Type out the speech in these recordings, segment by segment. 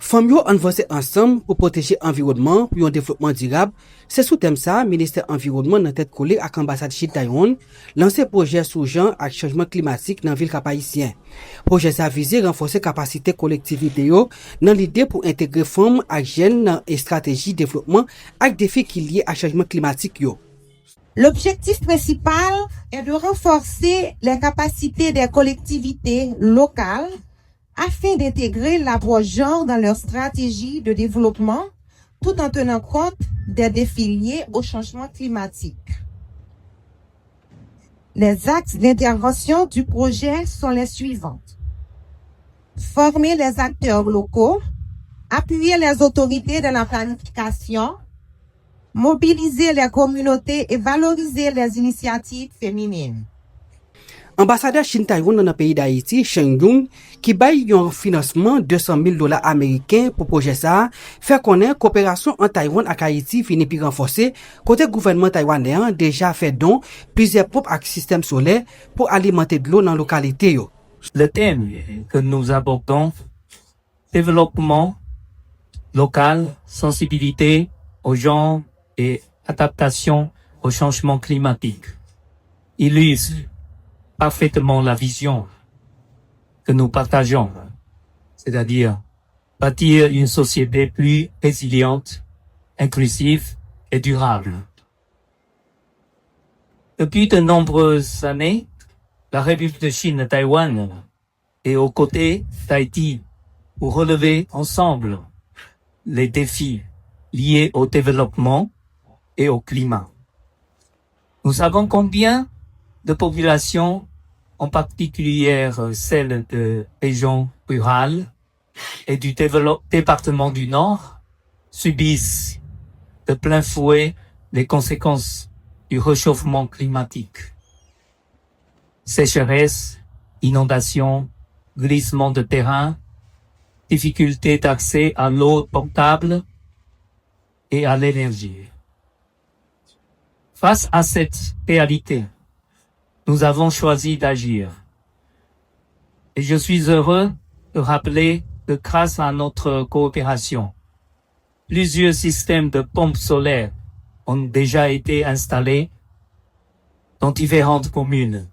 Femmes yo avancé ensemble pour protéger l'environnement pour un développement durable. C'est sous thème ça, ministère environnement dans tête collée avec l'ambassade Chine Taïwan, lancé projet sous genre avec changement climatique dans la ville cap-haïtien. Projet ça visé renforcer capacité collectivité yo dans l'idée pour intégrer femmes et jeunes dans une stratégie de développement avec défis qui liés à changement climatique yo. L'objectif principal est de renforcer les capacités des collectivités locales afin d'intégrer l'approche genre dans leur stratégie de développement tout en tenant compte des défis liés au changement climatique. Les axes d'intervention du projet sont les suivants. Former les acteurs locaux, appuyer les autorités de la planification, mobiliser les communautés et valoriser les initiatives féminines. Ambassadeur Chine Taïwan dans le pays d'Haïti, Sheng Yung, qui baille un financement $200,000 américains pour projet ça, fait connaître coopération en Taïwan et Haïti finit puis renforcer, côté gouvernement taïwanais déjà fait don plusieurs pompes avec système solaire pour alimenter de l'eau dans la localité. Le thème que nous abordons, développement local, sensibilité aux gens et adaptation au changement climatique, illustre parfaitement la vision que nous partageons, c'est-à-dire bâtir une société plus résiliente, inclusive et durable. Depuis de nombreuses années, la République de Chine et Taïwan est aux côtés d'Haïti pour relever ensemble les défis liés au développement et au climat. Nous savons combien de populations, en particulier celles de régions rurales et du département du Nord, subissent de plein fouet les conséquences du réchauffement climatique. Sécheresse, inondations, glissement de terrain, difficultés d'accès à l'eau potable et à l'énergie. Face à cette réalité, nous avons choisi d'agir. Et je suis heureux de rappeler que grâce à notre coopération, plusieurs systèmes de pompes solaires ont déjà été installés dans différentes communes.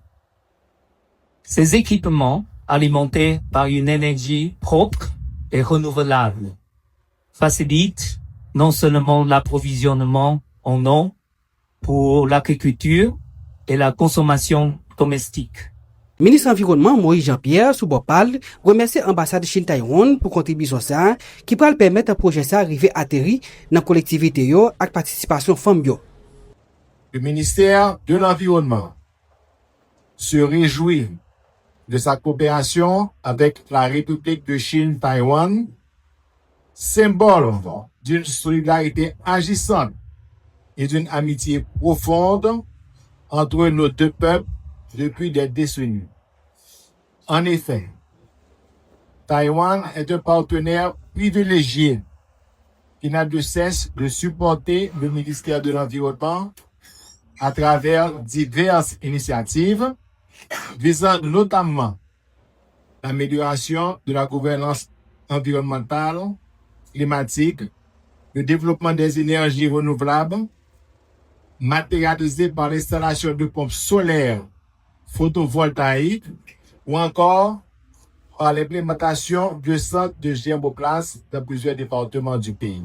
Ces équipements, alimentés par une énergie propre et renouvelable, facilitent non seulement l'approvisionnement en eau pour l'agriculture et la consommation domestique. Ministre environnement Moïse Jean-Pierre Soubopal remercie l'ambassade Chine Taïwan pour contribution ça qui peut permettre un projet ça arriver atterri dans la collectivité yo avec participation femme yo. Le ministère de l'Environnement se réjouit de sa coopération avec la République de Chine Taïwan, symbole d'une solidarité agissante et d'une amitié profonde entre nos deux peuples depuis des décennies. En effet, Taïwan est un partenaire privilégié qui n'a de cesse de supporter le ministère de l'Environnement à travers diverses initiatives visant notamment l'amélioration de la gouvernance environnementale, climatique, le développement des énergies renouvelables, matérialisé par l'installation de pompes solaires photovoltaïques ou encore par l'implémentation de centres de germoplasme dans plusieurs départements du pays.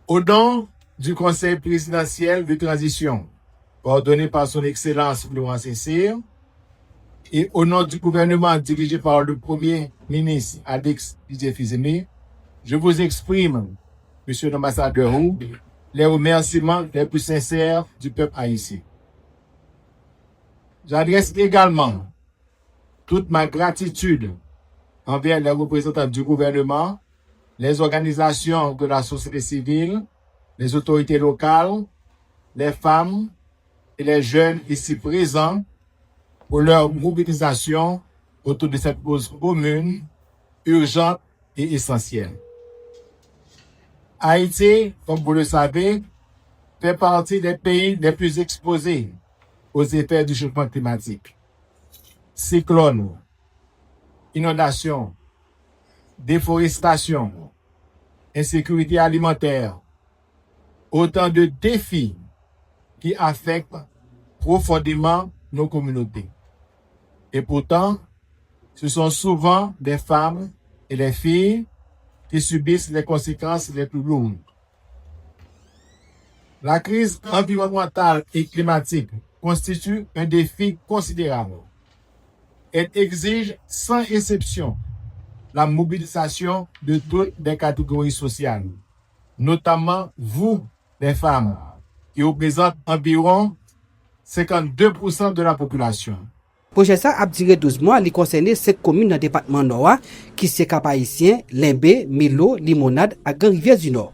Au nom du Conseil présidentiel de transition, coordonné par son Excellence Laurent Cessir, et au nom du gouvernement dirigé par le Premier ministre Alex Didier-Fils-Aimé, je vous exprime, Monsieur l'ambassadeur Hu, les remerciements les plus sincères du peuple haïtien. J'adresse également toute ma gratitude envers les représentants du gouvernement, les organisations de la société civile, les autorités locales, les femmes et les jeunes ici présents pour leur mobilisation autour de cette cause commune, urgente et essentielle. Haïti, comme vous le savez, fait partie des pays les plus exposés aux effets du changement climatique. Cyclones, inondations, déforestation, insécurité alimentaire, autant de défis qui affectent profondément nos communautés. Et pourtant, ce sont souvent des femmes et des filles qui subissent les conséquences les plus lourdes. La crise environnementale et climatique constitue un défi considérable. Elle exige sans exception la mobilisation de toutes les catégories sociales, notamment vous, les femmes, qui représentent environ 52% de la population. Projet ça a duré 12 mois, il concerne 5 communes dans le département Nord, qui c'est Cap-Haïtien, Limbé, Milo, Limonade et Grand Rivière du Nord.